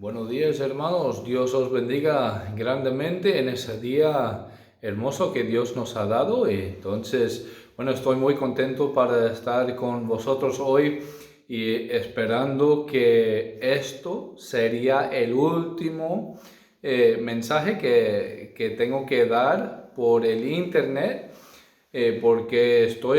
Buenos días, hermanos. Dios os bendiga grandemente en ese día hermoso que Dios nos ha dado. Entonces, estoy muy contento para estar con vosotros hoy y esperando que esto sería el último mensaje que tengo que dar por el internet, porque estoy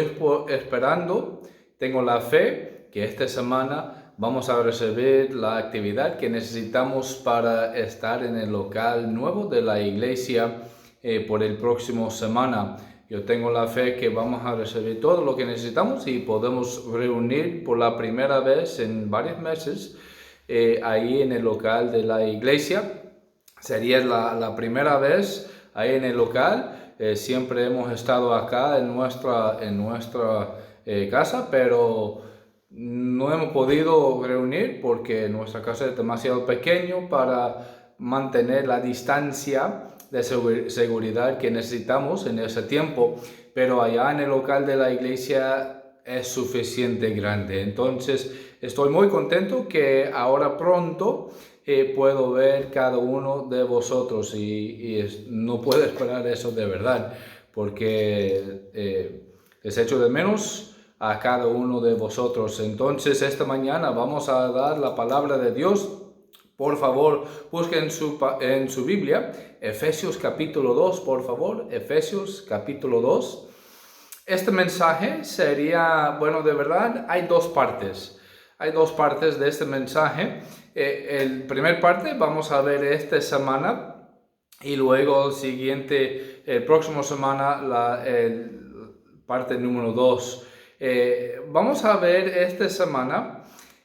esperando, tengo la fe que esta semana vamos a recibir la actividad que necesitamos para estar en el local nuevo de la iglesia por el próximo semana. Yo tengo la fe que vamos a recibir todo lo que necesitamos y podemos reunir por la primera vez en varios meses ahí en el local de la iglesia. Sería la primera vez ahí en el local. Siempre hemos estado acá en nuestra casa, pero no hemos podido reunir porque nuestra casa es demasiado pequeño para mantener la distancia de seguridad que necesitamos en ese tiempo, pero allá en el local de la iglesia es suficiente grande. Entonces estoy muy contento que ahora pronto puedo ver cada uno de vosotros y no puedo esperar eso de verdad, porque les echo de menos a cada uno de vosotros. Entonces esta mañana vamos a dar la palabra de Dios. Por favor, busquen en su Biblia Efesios capítulo 2, por favor, Efesios capítulo 2. Este mensaje sería, de verdad hay dos partes. Hay dos partes de este mensaje. El primer parte vamos a ver esta semana y luego el próximo semana, parte número 2. Vamos a ver esta semana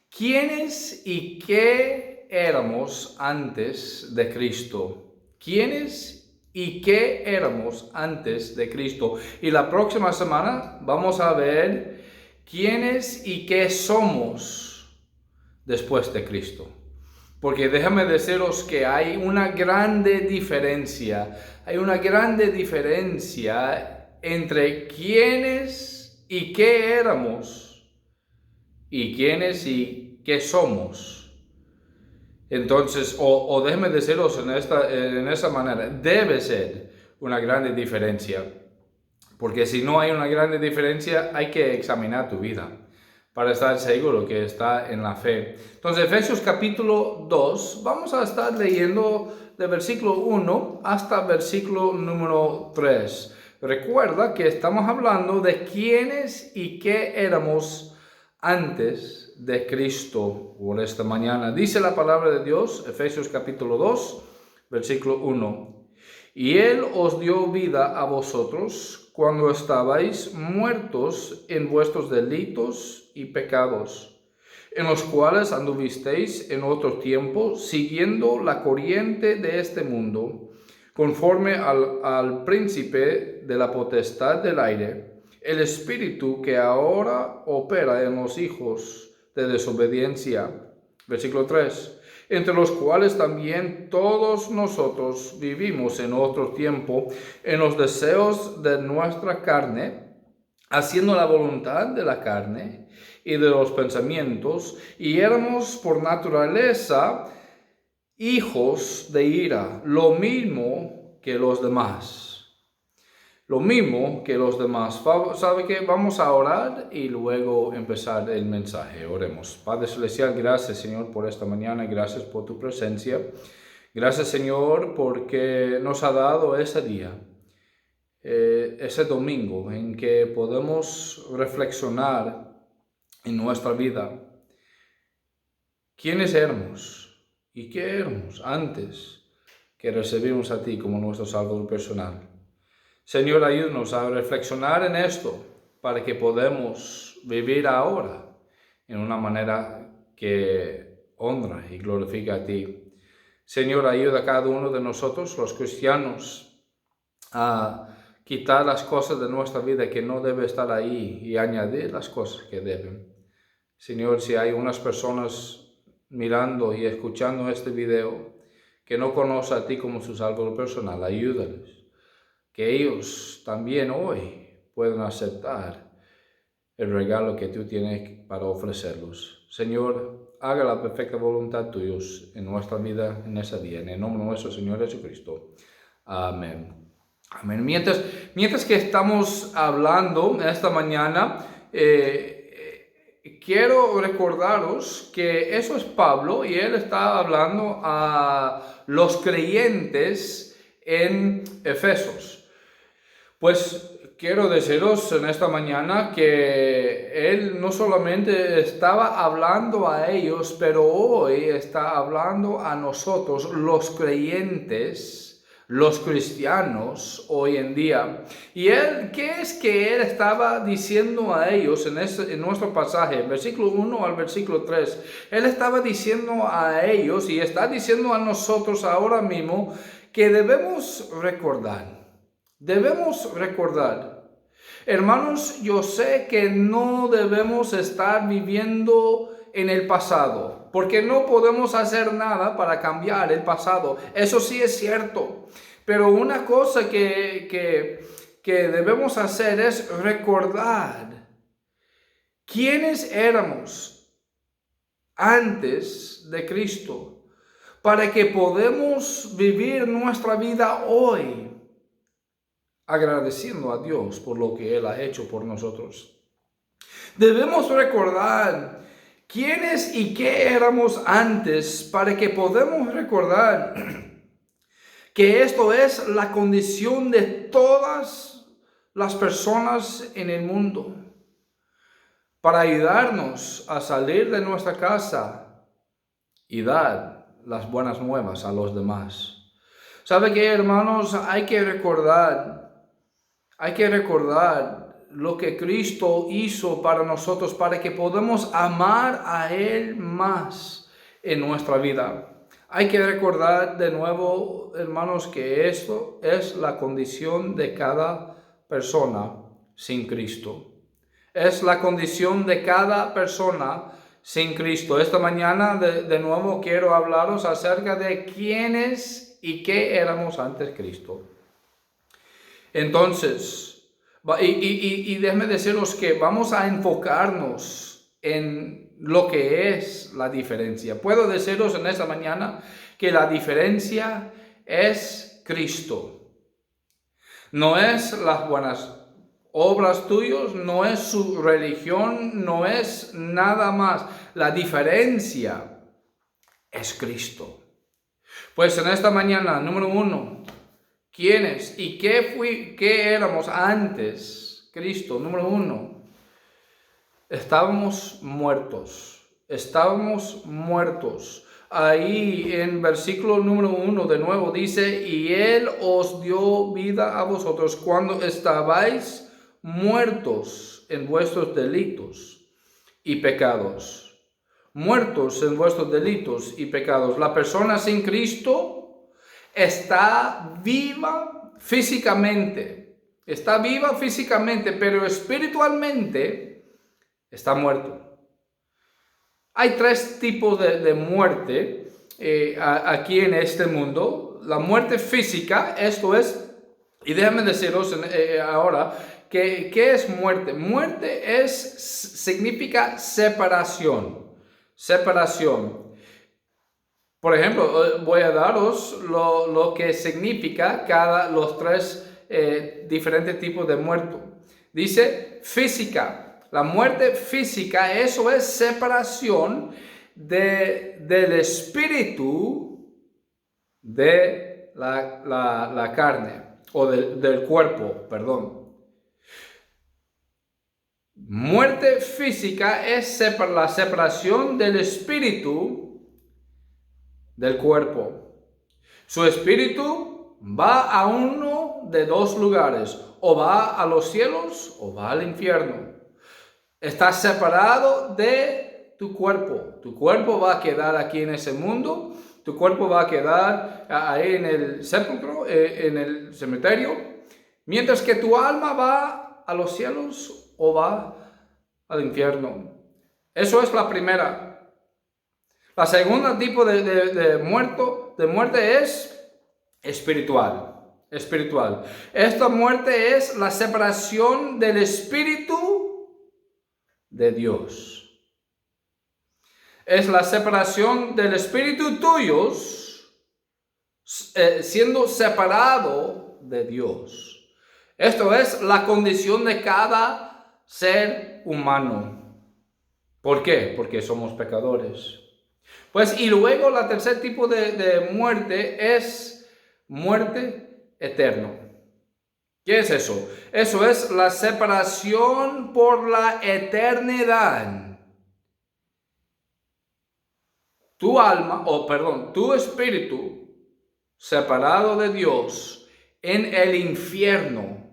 quiénes y qué éramos antes de Cristo. ¿Quiénes y qué éramos antes de Cristo? Y la próxima semana vamos a ver quiénes y qué somos después de Cristo. Porque déjame deciros que hay una grande diferencia. Hay una grande diferencia entre quiénes y qué éramos y quiénes y qué somos. Entonces, o déjeme deciros en esa manera, debe ser una grande diferencia. Porque si no hay una grande diferencia, hay que examinar tu vida para estar seguro que está en la fe. Entonces, Efesios capítulo 2, vamos a estar leyendo de versículo 1 hasta versículo número 3. Recuerda que estamos hablando de quiénes y qué éramos antes de Cristo por esta mañana. Dice la palabra de Dios, Efesios capítulo 2, versículo 1. Y Él os dio vida a vosotros cuando estabais muertos en vuestros delitos y pecados, en los cuales anduvisteis en otro tiempo, siguiendo la corriente de este mundo, conforme al príncipe de la potestad del aire, el espíritu que ahora opera en los hijos de desobediencia. Versículo 3. Entre los cuales también todos nosotros vivimos en otro tiempo en los deseos de nuestra carne, haciendo la voluntad de la carne y de los pensamientos, y éramos por naturaleza hijos de ira, lo mismo que los demás. Lo mismo que los demás. ¿Sabe qué? Vamos a orar y luego empezar el mensaje. Oremos. Padre Celestial, gracias, Señor, por esta mañana. Gracias por tu presencia. Gracias, Señor, porque nos ha dado ese día, ese domingo, en que podemos reflexionar en nuestra vida. ¿Quiénes éramos y qué éramos antes que recibimos a ti como nuestro Salvador personal? Señor, ayúdanos a reflexionar en esto para que podamos vivir ahora en una manera que honra y glorifica a ti. Señor, ayuda a cada uno de nosotros, los cristianos, a quitar las cosas de nuestra vida que no deben estar ahí y añadir las cosas que deben. Señor, si hay unas personas mirando y escuchando este video que no conocen a ti como su Salvador personal, ayúdales. Que ellos también hoy puedan aceptar el regalo que tú tienes para ofrecerlos. Señor, haga la perfecta voluntad tuya en nuestra vida en ese día. En el nombre de nuestro Señor Jesucristo. Amén. Amén. Mientras que estamos hablando esta mañana, quiero recordaros que eso es Pablo y él está hablando a los creyentes en Efesos. Pues quiero deciros en esta mañana que él no solamente estaba hablando a ellos, pero hoy está hablando a nosotros, los creyentes, los cristianos hoy en día. Y él, ¿qué es que él estaba diciendo a ellos en nuestro pasaje, versículo 1 al versículo 3? Él estaba diciendo a ellos y está diciendo a nosotros ahora mismo que debemos recordar. Hermanos, yo sé que no debemos estar viviendo en el pasado, porque no podemos hacer nada para cambiar el pasado. Eso sí es cierto. Pero una cosa que debemos hacer es recordar quiénes éramos antes de Cristo, para que podamos vivir nuestra vida hoy agradeciendo a Dios por lo que Él ha hecho por nosotros. Debemos recordar quiénes y qué éramos antes para que podamos recordar que esto es la condición de todas las personas en el mundo, para ayudarnos a salir de nuestra casa y dar las buenas nuevas a los demás. ¿Sabe qué, hermanos? Hay que recordar lo que Cristo hizo para nosotros, para que podamos amar a Él más en nuestra vida. Hay que recordar de nuevo, hermanos, que esto es la condición de cada persona sin Cristo. Es la condición de cada persona sin Cristo. Esta mañana de nuevo quiero hablaros acerca de quiénes y qué éramos antes de Cristo. Entonces, y déjenme deciros que vamos a enfocarnos en lo que es la diferencia. Puedo deciros en esta mañana que la diferencia es Cristo. No es las buenas obras tuyas, no es su religión, no es nada más. La diferencia es Cristo. Pues en esta mañana, número 1, ¿quiénes y qué éramos antes Cristo? Número 1, estábamos muertos. Ahí en versículo número 1 de nuevo dice, y Él os dio vida a vosotros cuando estabais muertos en vuestros delitos y pecados. Muertos en vuestros delitos y pecados. La persona sin Cristo está viva físicamente, pero espiritualmente está muerto. Hay 3 tipos de muerte aquí en este mundo. La muerte física, esto es, y déjame deciros ahora, ¿qué es muerte? Muerte significa separación. Por ejemplo, voy a daros lo que significa los 3 diferentes tipos de muerte. Dice física. La muerte física, eso es separación del espíritu de la carne, o del cuerpo, perdón. Muerte física es la separación del espíritu del cuerpo. Su espíritu va a uno de 2 lugares, o va a los cielos o va al infierno. Estás separado de tu cuerpo. Tu cuerpo va a quedar aquí en ese mundo. Tu cuerpo va a quedar ahí en el sepulcro, en el cementerio. Mientras que tu alma va a los cielos o va al infierno. Eso es la primera. La segunda tipo de muerte es espiritual. Esta muerte es la separación del espíritu de Dios. Es la separación del espíritu tuyo, siendo separado de Dios. Esto es la condición de cada ser humano. ¿Por qué? Porque somos pecadores. Pues, y luego el tercer tipo de muerte es muerte eterna. ¿Qué es eso? Eso es la separación por la eternidad. Tu alma, tu espíritu separado de Dios en el infierno.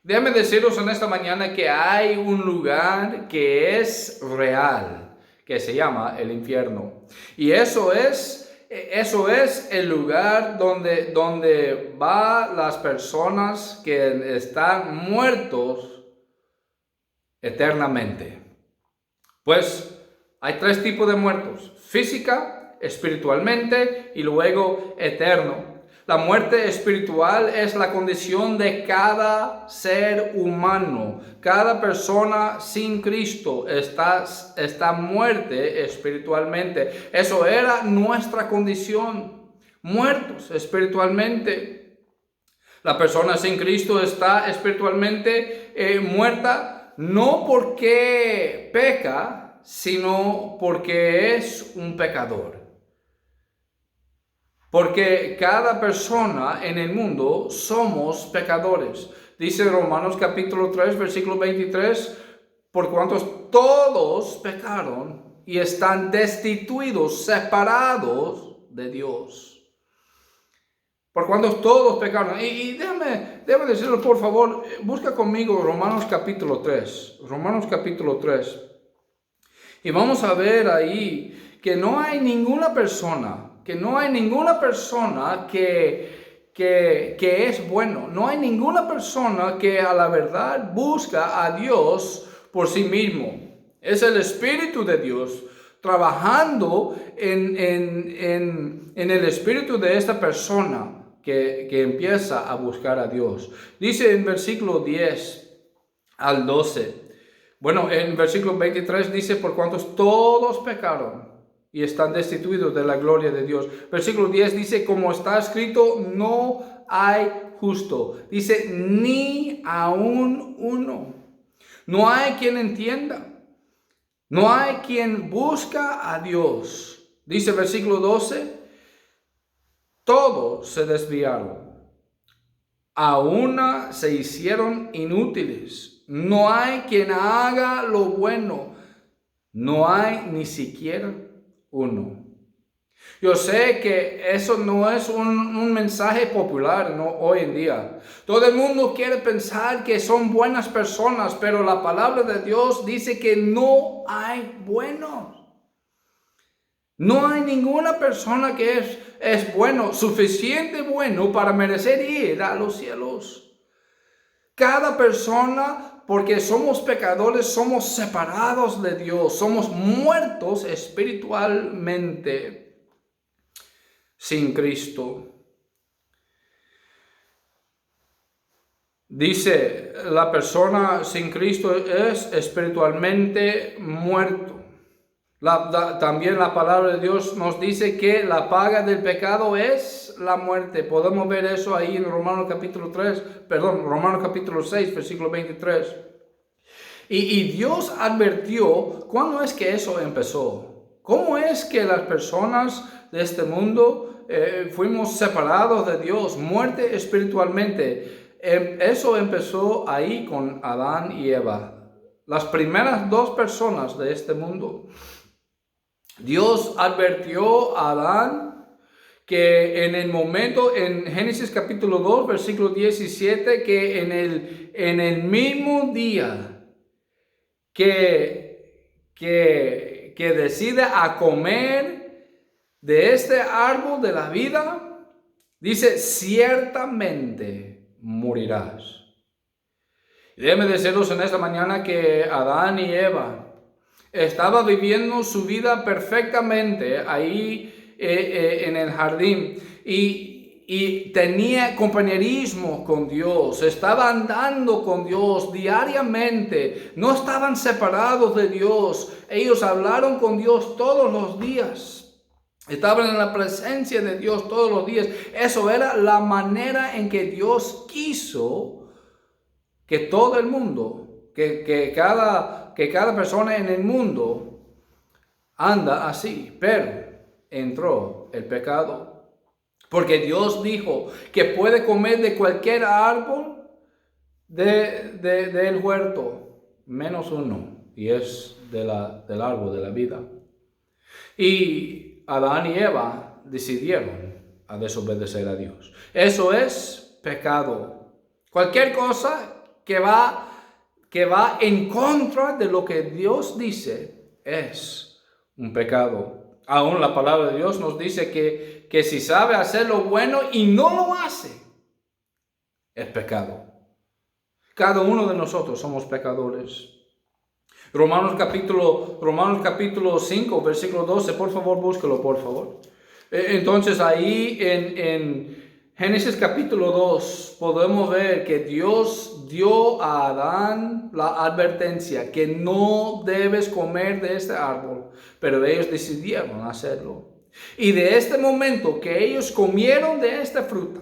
Déjame deciros en esta mañana que hay un lugar que es real, que se llama el infierno. Y eso es el lugar donde van las personas que están muertos eternamente. Pues hay tres tipos de muertos: física, espiritualmente y luego eterno. La muerte espiritual es la condición de cada ser humano. Cada persona sin Cristo está muerta espiritualmente. Eso era nuestra condición, muertos espiritualmente. La persona sin Cristo está espiritualmente muerta, no porque peca, sino porque es un pecador. Porque cada persona en el mundo somos pecadores. Dice Romanos capítulo 3, versículo 23, por cuantos todos pecaron y están destituidos, separados de Dios. Por cuanto todos pecaron. Y déjame decirlo, por favor, busca conmigo Romanos capítulo 3. Romanos capítulo 3. Y vamos a ver ahí que no hay ninguna persona que es bueno. No hay ninguna persona que a la verdad busca a Dios por sí mismo. Es el Espíritu de Dios trabajando en el espíritu de esta persona que empieza a buscar a Dios. Dice en versículo 10 al 12. Bueno, en versículo 23 dice, por cuantos todos pecaron y están destituidos de la gloria de Dios. Versículo 10 dice, como está escrito, no hay justo. Dice, ni aún uno. No hay quien entienda. No hay quien busca a Dios. Dice versículo 12, todos se desviaron. A una se hicieron inútiles. No hay quien haga lo bueno. No hay ni siquiera uno. Yo sé que eso no es un mensaje popular, ¿no? Hoy en día. Todo el mundo quiere pensar que son buenas personas, pero la palabra de Dios dice que no hay buenos. No hay ninguna persona que es bueno, suficiente bueno para merecer ir a los cielos. Cada persona, porque somos pecadores, somos separados de Dios, somos muertos espiritualmente sin Cristo. Dice, la persona sin Cristo es espiritualmente muerto. También la palabra de Dios nos dice que la paga del pecado es la muerte. Podemos ver eso ahí en Romanos capítulo 6, versículo 23. Y Dios advirtió, ¿cuándo es que eso empezó? ¿Cómo es que las personas de este mundo fuimos separados de Dios, muerte espiritualmente? Eso empezó ahí con Adán y Eva, las primeras dos personas de este mundo. Dios advirtió a Adán que en el momento, en Génesis capítulo 2, versículo 17, que en el mismo día que decide a comer de este árbol de la vida, dice, ciertamente morirás. Y déjeme deciros en esta mañana que Adán y Eva estaba viviendo su vida perfectamente ahí en el jardín. Y y tenía compañerismo con Dios, estaba andando con Dios diariamente, no estaban separados de Dios, ellos hablaron con Dios todos los días, estaban en la presencia de Dios todos los días. Eso era la manera en que Dios quiso que todo el mundo, que cada persona en el mundo anda así, pero entró el pecado. Porque Dios dijo que puede comer de cualquier árbol del huerto, menos uno, y es del árbol de la vida. Y Adán y Eva decidieron a desobedecer a Dios. Eso es pecado. Cualquier cosa que va en contra de lo que Dios dice es un pecado. Aún la palabra de Dios nos dice que si sabe hacer lo bueno y no lo hace, es pecado. Cada uno de nosotros somos pecadores. Romanos capítulo 5, versículo 12, por favor, búsquelo, por favor. Entonces ahí en Génesis capítulo 2 podemos ver que Dios dio a Adán la advertencia que no debes comer de este árbol, pero ellos decidieron hacerlo. Y de este momento que ellos comieron de esta fruta,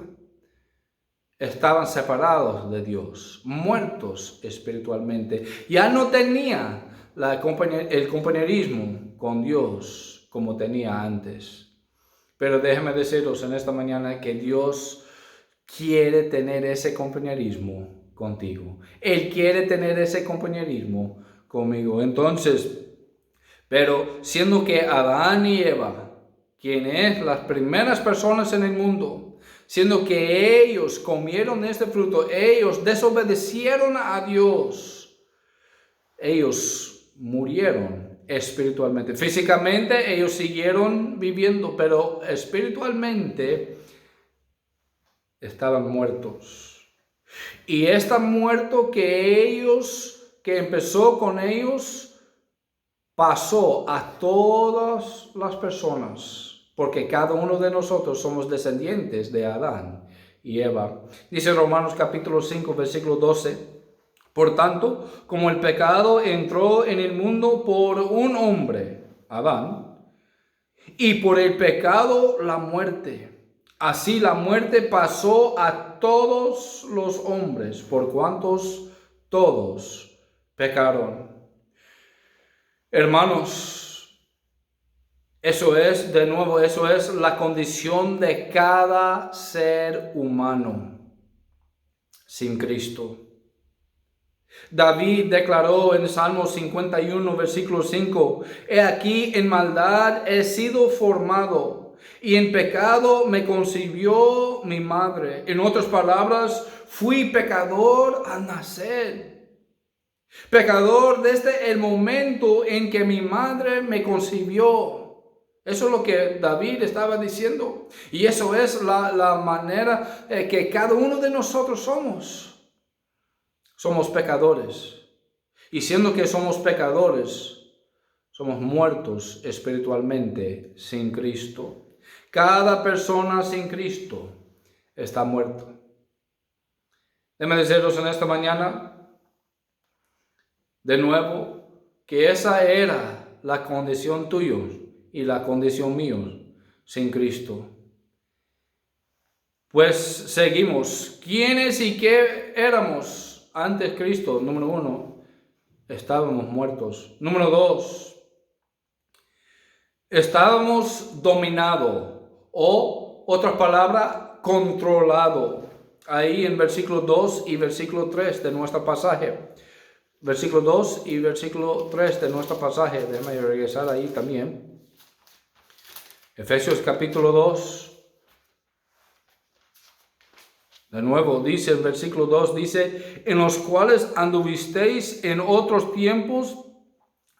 estaban separados de Dios, muertos espiritualmente. Ya no tenía el compañerismo con Dios como tenía antes. Pero déjeme deciros en esta mañana que Dios quiere tener ese compañerismo contigo. Él quiere tener ese compañerismo conmigo. Entonces, pero siendo que Adán y Eva, quienes las primeras personas en el mundo, siendo que ellos comieron este fruto, ellos desobedecieron a Dios, ellos murieron espiritualmente. Físicamente ellos siguieron viviendo, pero espiritualmente estaban muertos. Y esta muerte que empezó con ellos, pasó a todas las personas, porque cada uno de nosotros somos descendientes de Adán y Eva. Dice Romanos capítulo 5, versículo 12. Por tanto, como el pecado entró en el mundo por un hombre, Adán, y por el pecado la muerte, así la muerte pasó a todos los hombres, por cuantos todos pecaron. Hermanos, eso es la condición de cada ser humano sin Cristo. David declaró en Salmo 51, versículo 5, he aquí en maldad he sido formado, y en pecado me concibió mi madre. En otras palabras, fui pecador al nacer. Pecador desde el momento en que mi madre me concibió. Eso es lo que David estaba diciendo. Y eso es la manera que cada uno de nosotros somos. Somos pecadores. Y siendo que somos pecadores, somos muertos espiritualmente sin Cristo. Cada persona sin Cristo está muerto. Déjenme deciros en esta mañana, de nuevo, que esa era la condición tuya y la condición mía sin Cristo. Pues seguimos. ¿Quiénes y qué éramos antes de Cristo? Número 1, estábamos muertos. Número 2, estábamos dominados, o otra palabra, controlado. Ahí en versículo 2 y versículo 3 de nuestro pasaje. Versículo 2 y versículo 3 de nuestro pasaje. Déjame regresar ahí también. Efesios capítulo 2. De nuevo dice el versículo 2, dice, en los cuales anduvisteis en otros tiempos,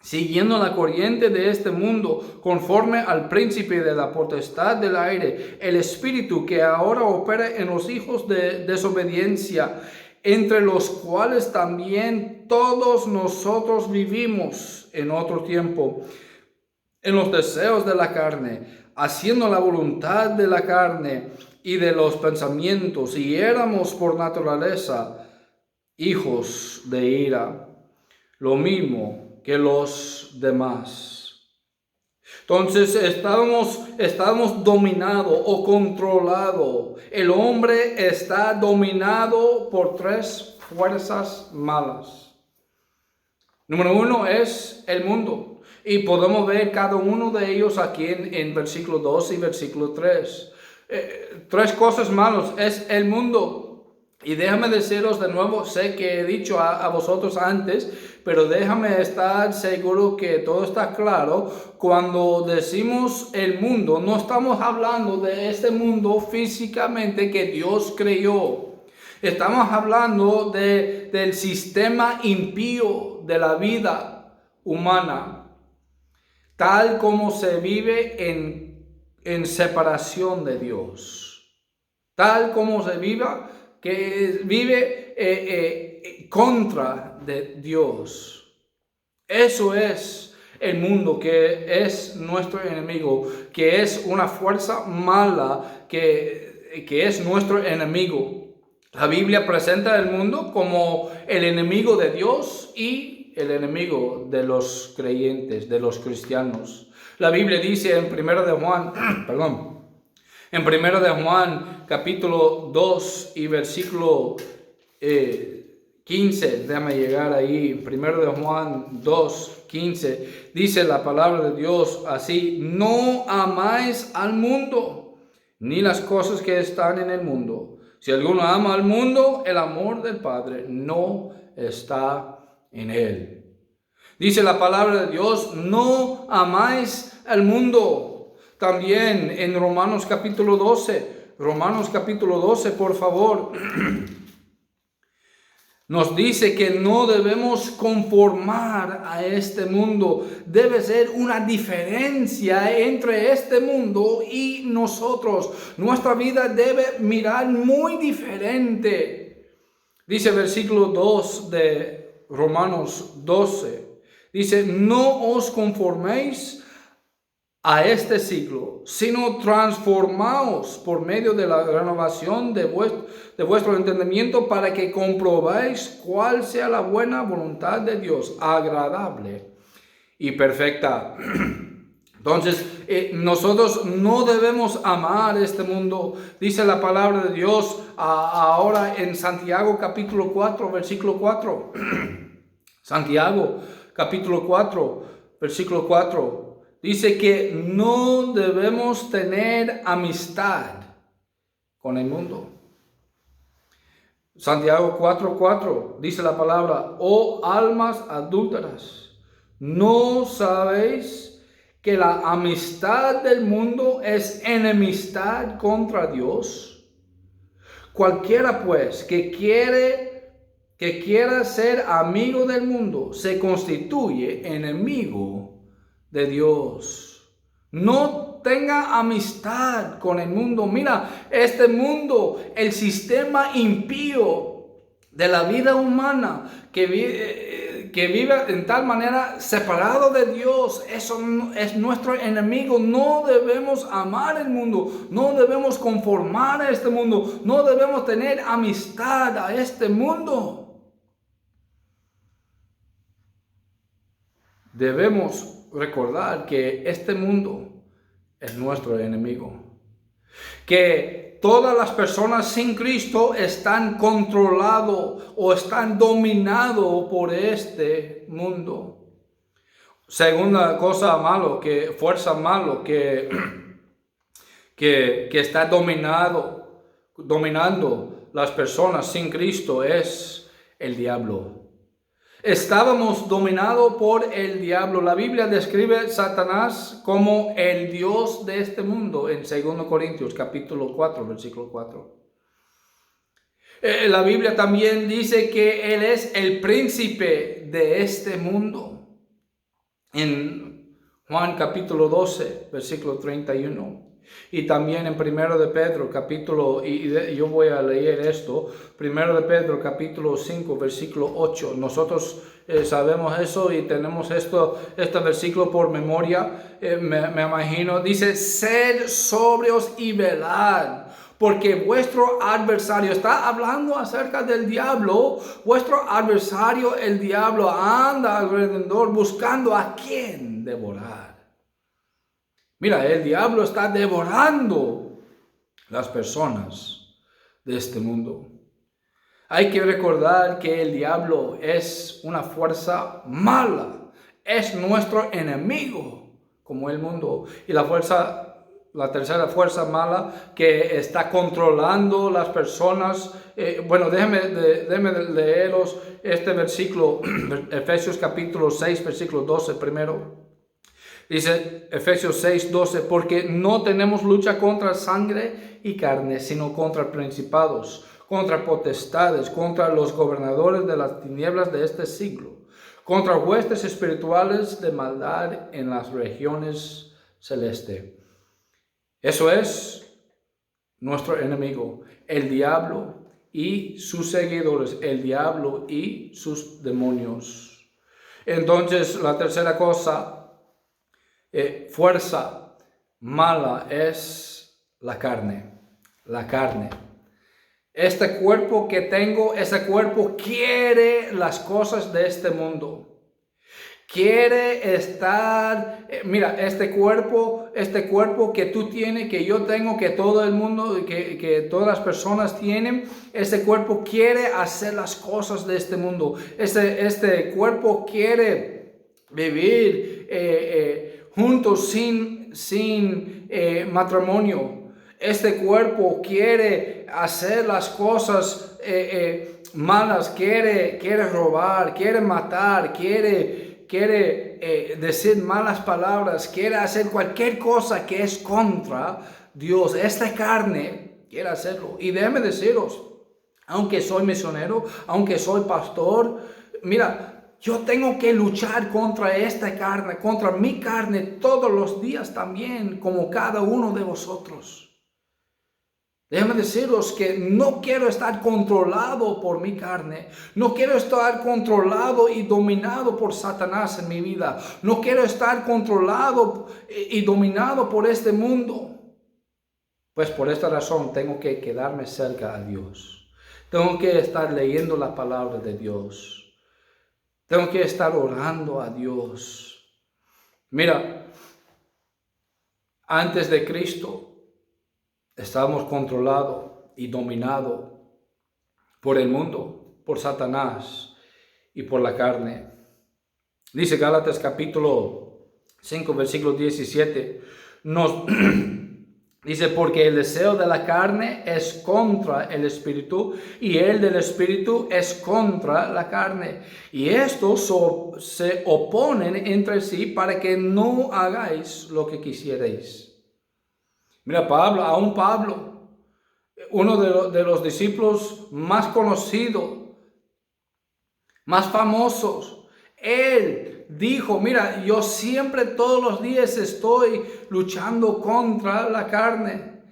siguiendo la corriente de este mundo, conforme al príncipe de la potestad del aire, el espíritu que ahora opera en los hijos de desobediencia, entre los cuales también todos nosotros vivimos en otro tiempo, en los deseos de la carne, haciendo la voluntad de la carne y de los pensamientos, y éramos por naturaleza hijos de ira, lo mismo que los demás. Entonces estábamos dominados o controlados. El hombre está dominado por tres fuerzas malas. Número uno es el mundo. Y podemos ver cada uno de ellos aquí en versículo 2 y versículo 3. Tres cosas malas es el mundo. Y déjame deciros de nuevo, sé que he dicho a vosotros antes, pero déjame estar seguro que todo está claro. Cuando decimos el mundo, no estamos hablando de este mundo físicamente que Dios creó. Estamos hablando del sistema impío de la vida humana, tal como se vive en separación de Dios, tal como se vive contra de Dios. Eso es el mundo, que es nuestro enemigo, que es una fuerza mala, que es nuestro enemigo. La Biblia presenta el mundo como el enemigo de Dios y el enemigo de los creyentes, de los cristianos. La Biblia dice en 1 de Juan, en 1 de Juan, capítulo 2 y versículo 15, déjame llegar ahí, 1 de Juan 2, 15, dice la palabra de Dios así: no amáis al mundo, ni las cosas que están en el mundo. Si alguno ama al mundo, el amor del Padre no está en él. Dice la palabra de Dios: no amáis al mundo. También en Romanos capítulo 12, por favor, nos dice que no debemos conformar a este mundo. Debe ser una diferencia entre este mundo y nosotros. Nuestra vida debe mirar muy diferente. Dice el versículo 2 de Romanos 12. Dice: no os conforméis a este siglo, sino transformaos por medio de la renovación de vuestro entendimiento, para que comprobéis cuál sea la buena voluntad de Dios, agradable y perfecta. Entonces, nosotros no debemos amar este mundo. Dice la palabra de Dios ahora en Santiago capítulo 4, versículo 4. Santiago capítulo 4, versículo 4. Dice que no debemos tener amistad con el mundo. Santiago 4:4 dice la palabra: oh almas adúlteras, ¿no sabéis que la amistad del mundo es enemistad contra Dios? Cualquiera pues que quiera ser amigo del mundo se constituye enemigo de Dios. No tenga amistad con el mundo. Mira, este mundo, el sistema impío de la vida humana que vive en tal manera separado de Dios, eso es nuestro enemigo. No debemos amar el mundo, no debemos conformar a este mundo, no debemos tener amistad a este mundo. Debemos recordar que este mundo es nuestro enemigo, que todas las personas sin Cristo están controlados o están dominados por este mundo. Segunda cosa fuerza malo que está dominando las personas sin Cristo es el diablo. Estábamos dominados por el diablo. La Biblia describe a Satanás como el Dios de este mundo en 2 Corintios capítulo 4, versículo 4. La Biblia también dice que Él es el príncipe de este mundo. En Juan capítulo 12, versículo 31. Y también en 1 de Pedro capítulo, yo voy a leer esto, 1 de Pedro capítulo 5 versículo 8. Nosotros sabemos eso y tenemos este versículo por memoria. Me imagino, dice: sed sobrios y velad, porque vuestro adversario, está hablando acerca del diablo, vuestro adversario, el diablo, anda alrededor buscando a quién devorar. Mira, el diablo está devorando las personas de este mundo. Hay que recordar que el diablo es una fuerza mala, es nuestro enemigo, como el mundo. Y la tercera fuerza mala que está controlando las personas. Déjeme leeros este versículo, Efesios capítulo 6, versículo 12 primero. Dice Efesios 6, 12, porque no tenemos lucha contra sangre y carne, sino contra principados, contra potestades, contra los gobernadores de las tinieblas de este siglo, contra huestes espirituales de maldad en las regiones celestes. Eso es nuestro enemigo, el diablo y sus seguidores, el diablo y sus demonios. Entonces, la tercera cosa, fuerza mala es la carne. La carne. Este cuerpo que tengo, ese cuerpo quiere las cosas de este mundo. Quiere estar, mira, este cuerpo que tú tienes, que yo tengo, que todo el mundo, que todas las personas tienen, este cuerpo quiere hacer las cosas de este mundo. Este cuerpo quiere vivir juntos sin matrimonio. Este cuerpo quiere hacer las cosas malas, quiere robar, quiere matar, quiere decir malas palabras, quiere hacer cualquier cosa que es contra Dios. Esta carne quiere hacerlo. Y déjame deciros, aunque soy misionero, aunque soy pastor, mira, yo tengo que luchar contra esta carne, contra mi carne todos los días también, como cada uno de vosotros. Déjame deciros que no quiero estar controlado por mi carne. No quiero estar controlado y dominado por Satanás en mi vida. No quiero estar controlado y dominado por este mundo. Pues por esta razón tengo que quedarme cerca a Dios. Tengo que estar leyendo la palabra de Dios. Tengo que estar orando a Dios. Mira, antes de Cristo, estábamos controlados y dominados por el mundo, por Satanás y por la carne. Dice Gálatas capítulo 5, versículo 17, dice, porque el deseo de la carne es contra el espíritu y el del espíritu es contra la carne. Y estos se oponen entre sí para que no hagáis lo que quisierais. Mira, Pablo, uno de los discípulos más conocidos, más famosos, él dijo, mira, yo siempre todos los días estoy luchando contra la carne.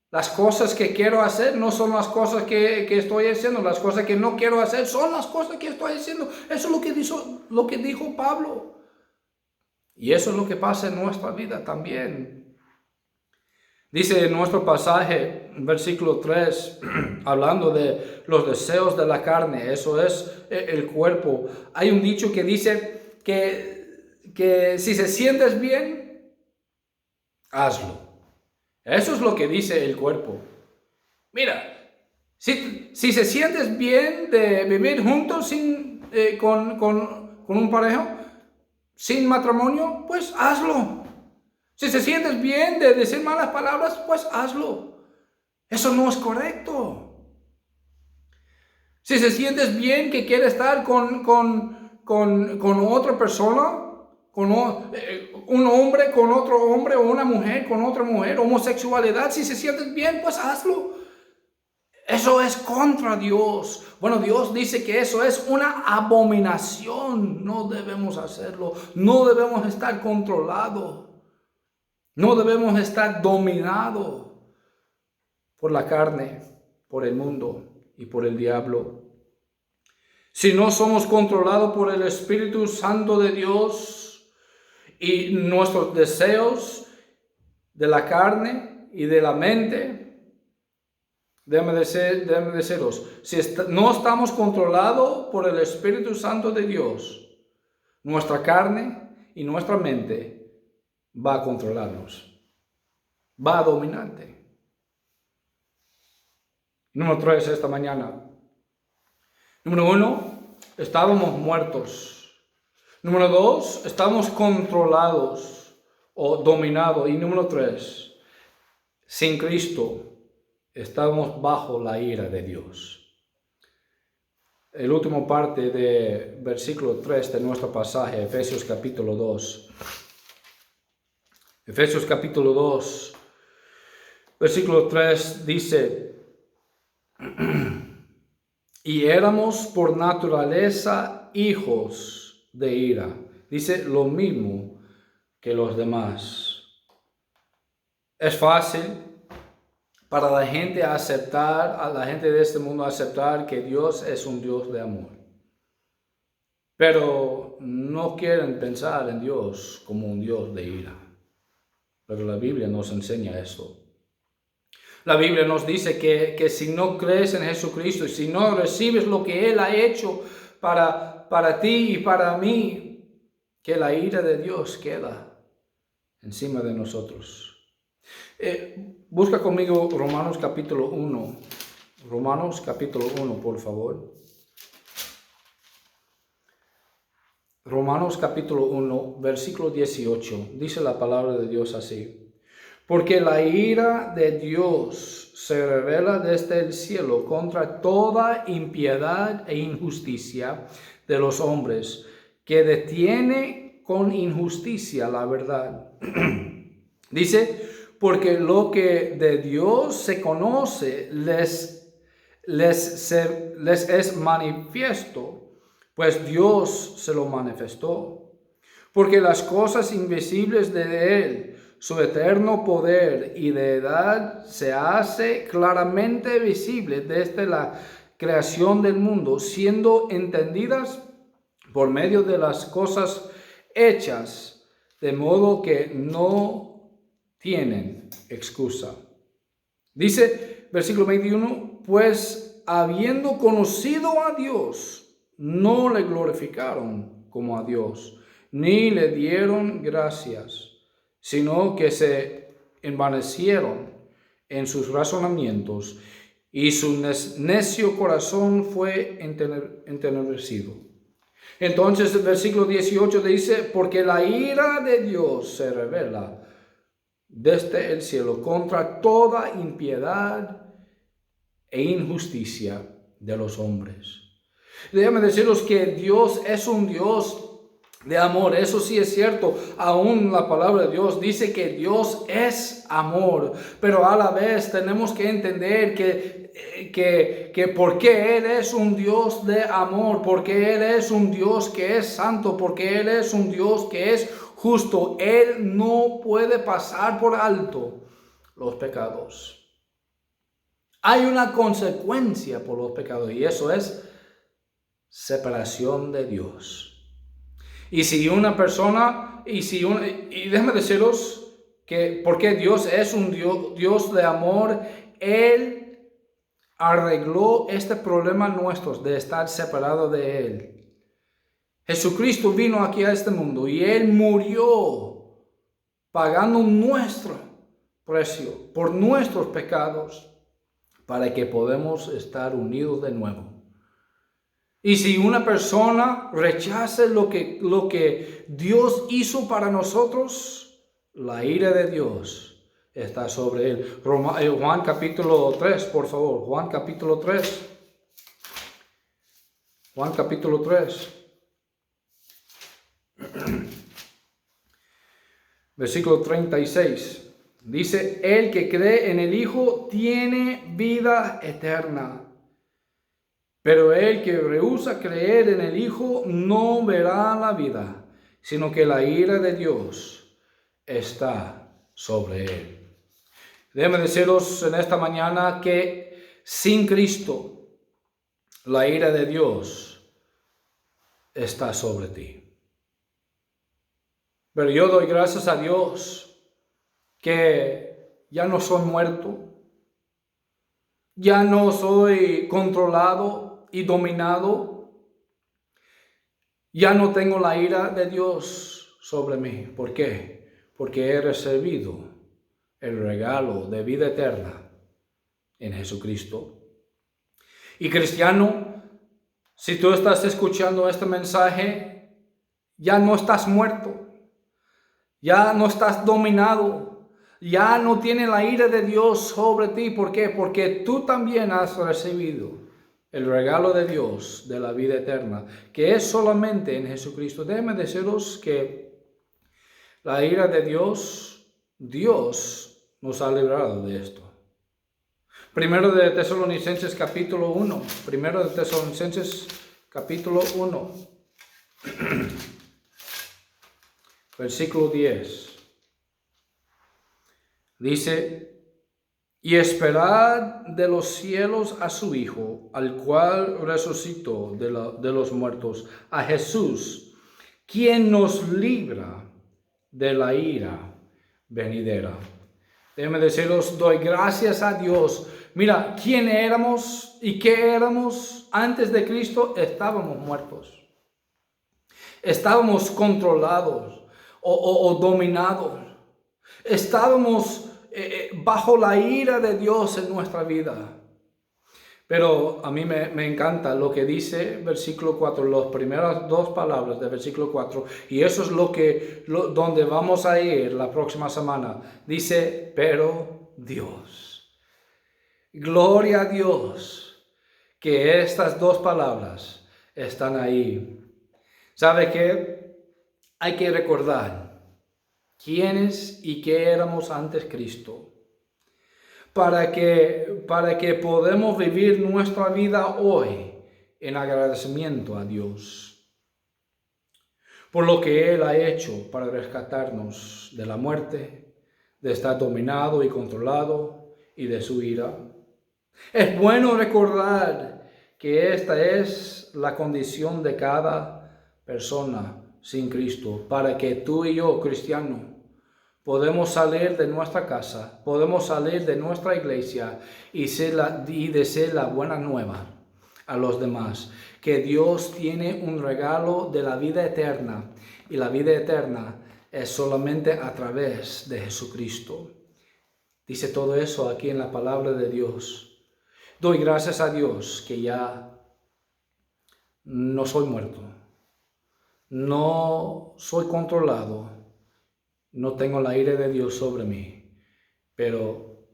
Las cosas que quiero hacer no son las cosas que estoy haciendo, las cosas que no quiero hacer son las cosas que estoy haciendo. Eso es lo que dijo Pablo. Y eso es lo que pasa en nuestra vida también. Dice en nuestro pasaje, versículo 3, hablando de los deseos de la carne, eso es el cuerpo. Hay un dicho que dice que si se sientes bien, hazlo. Eso es lo que dice el cuerpo. Mira, si se sientes bien de vivir juntos con un pareja, sin matrimonio, pues hazlo. Si se sientes bien de decir malas palabras, pues hazlo. Eso no es correcto. Si se sientes bien que quieres estar con otra persona, un hombre con otro hombre o una mujer con otra mujer, homosexualidad, si se sientes bien, pues hazlo. Eso es contra Dios. Bueno, Dios dice que eso es una abominación. No debemos hacerlo. No debemos estar controlados. No debemos estar dominados por la carne, por el mundo y por el diablo. Si no somos controlados por el Espíritu Santo de Dios y nuestros deseos de la carne y de la mente, déjame deciros, si no estamos controlados por el Espíritu Santo de Dios, nuestra carne y nuestra mente va a controlarnos, va a dominarte. Número 3 esta mañana. Número 1, estábamos muertos. Número 2, estamos controlados o dominados. Y número 3, sin Cristo estamos bajo la ira de Dios. El último parte de versículo 3 de nuestro pasaje, Efesios capítulo 2. Efesios capítulo 2, versículo 3 dice: y éramos por naturaleza hijos de ira. Dice lo mismo que los demás. Es fácil para la gente aceptar, a la gente de este mundo aceptar que Dios es un Dios de amor. Pero no quieren pensar en Dios como un Dios de ira. Pero la Biblia nos enseña eso. La Biblia nos dice que si no crees en Jesucristo y si no recibes lo que Él ha hecho para ti y para mí, que la ira de Dios queda encima de nosotros. Busca conmigo Romanos capítulo 1. Romanos capítulo 1, por favor. Romanos capítulo 1, versículo 18. Dice la palabra de Dios así: porque la ira de Dios se revela desde el cielo contra toda impiedad e injusticia de los hombres, que detiene con injusticia la verdad. Dice, porque lo que de Dios se conoce les es manifiesto, pues Dios se lo manifestó. Porque las cosas invisibles de Él, su eterno poder y deidad, se hace claramente visible desde la creación del mundo, siendo entendidas por medio de las cosas hechas, de modo que no tienen excusa. Dice, versículo 21, pues habiendo conocido a Dios, no le glorificaron como a Dios, ni le dieron gracias, sino que se envanecieron en sus razonamientos, y su necio corazón fue entenebrecido. Entonces el versículo 18 dice, porque la ira de Dios se revela desde el cielo contra toda impiedad e injusticia de los hombres. Déjame deciros que Dios es un Dios de amor. Eso sí es cierto. Aún la palabra de Dios dice que Dios es amor. Pero a la vez tenemos que entender que porque Él es un Dios de amor, porque Él es un Dios que es santo, porque Él es un Dios que es justo, Él no puede pasar por alto los pecados. Hay una consecuencia por los pecados y eso es separación de Dios. Y si una persona, y déjame deciros que porque Dios es un Dios de amor, Él arregló este problema nuestro de estar separado de Él. Jesucristo vino aquí a este mundo y Él murió pagando nuestro precio por nuestros pecados para que podamos estar unidos de nuevo. Y si una persona rechaza lo que Dios hizo para nosotros, la ira de Dios está sobre él. Juan capítulo 3, por favor. Juan capítulo 3. Juan capítulo 3. Versículo 36. Dice, el que cree en el Hijo tiene vida eterna. Pero el que rehúsa creer en el Hijo no verá la vida, sino que la ira de Dios está sobre él. Déjame deciros en esta mañana que sin Cristo, la ira de Dios está sobre ti. Pero yo doy gracias a Dios que ya no soy muerto, Ya no soy controlado y dominado. Ya no tengo la ira de Dios sobre mí. ¿Por qué? Porque he recibido el regalo de vida eterna en Jesucristo. Y cristiano, si tú estás escuchando este mensaje, ya no estás muerto, ya no estás dominado, ya no tiene la ira de Dios sobre ti. ¿Por qué? Porque tú también has recibido el regalo de Dios de la vida eterna, que es solamente en Jesucristo. Déjenme deciros que la ira de Dios nos ha librado de esto. Primero de Tesalonicenses capítulo 1. Primero de Tesalonicenses capítulo 1. Versículo 10. Dice: y esperad de los cielos a su Hijo, al cual resucitó de los muertos, a Jesús, quien nos libra de la ira venidera. Déjenme deciros, doy gracias a Dios. Mira, ¿quién éramos y qué éramos antes de Cristo? Estábamos muertos. Estábamos controlados o dominados. Estábamos bajo la ira de Dios en nuestra vida. Pero a mí me encanta lo que dice versículo 4, las primeras dos palabras del versículo 4, y eso es donde vamos a ir la próxima semana. Dice, pero Dios. Gloria a Dios que estas dos palabras están ahí. ¿Sabe qué? Hay que recordar quiénes y qué éramos antes Cristo, para que podamos vivir nuestra vida hoy en agradecimiento a Dios por lo que Él ha hecho para rescatarnos de la muerte, de estar dominado y controlado y de su ira. Es bueno recordar que esta es la condición de cada persona sin Cristo, para que tú y yo, cristiano, podemos salir de nuestra casa, podemos salir de nuestra iglesia y decir la buena nueva a los demás, que Dios tiene un regalo de la vida eterna, y la vida eterna es solamente a través de Jesucristo. Dice todo eso aquí en la palabra de Dios. Doy gracias a Dios que ya no soy muerto, no soy controlado, no tengo la ira de Dios sobre mí, pero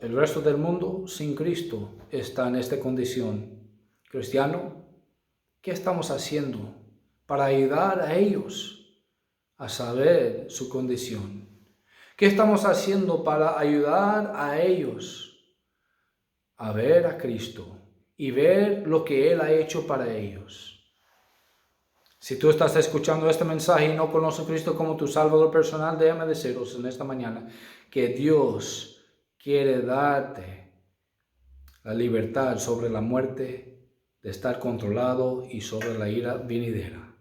el resto del mundo sin Cristo está en esta condición. Cristiano, ¿qué estamos haciendo para ayudar a ellos a saber su condición? ¿Qué estamos haciendo para ayudar a ellos a ver a Cristo y ver lo que Él ha hecho para ellos? Si tú estás escuchando este mensaje y no conoces a Cristo como tu Salvador personal, déjame deciros en esta mañana que Dios quiere darte la libertad sobre la muerte, de estar controlado, y sobre la ira venidera.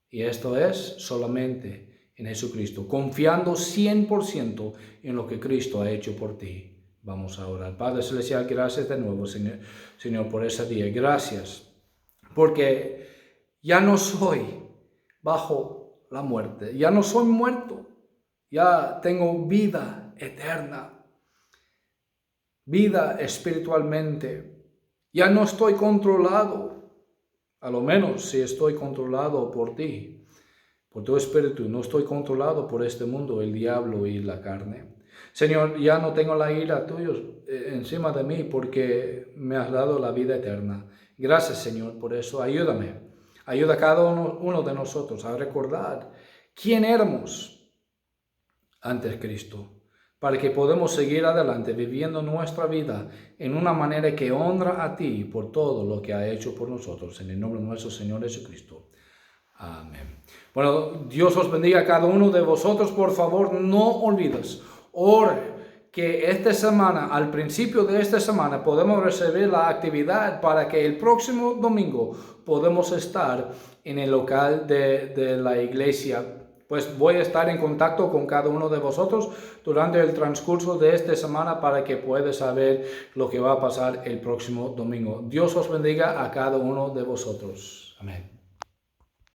Y esto es solamente en Jesucristo, confiando 100% en lo que Cristo ha hecho por ti. Vamos a orar. Padre Celestial, gracias de nuevo, Señor, por ese día. Gracias, porque ya no soy bajo la muerte, ya no soy muerto, ya tengo vida eterna, vida espiritualmente. Ya no estoy controlado, a lo menos si estoy controlado por ti, por tu espíritu. No estoy controlado por este mundo, el diablo y la carne. Señor, ya no tengo la ira tuya encima de mí, porque me has dado la vida eterna. Gracias, Señor, por eso. Ayúdame. Ayuda a cada uno de nosotros a recordar quién éramos antes Cristo, para que podamos seguir adelante viviendo nuestra vida en una manera que honra a ti por todo lo que ha hecho por nosotros. En el nombre de nuestro Señor Jesucristo. Amén. Bueno, Dios os bendiga a cada uno de vosotros. Por favor, no olvides, ore que esta semana, al principio de esta semana, podemos recibir la actividad para que el próximo domingo podamos estar en el local de la iglesia. pues voy a estar en contacto con cada uno de vosotros durante el transcurso de esta semana para que puedas saber lo que va a pasar el próximo domingo. Dios os bendiga a cada uno de vosotros. Amén.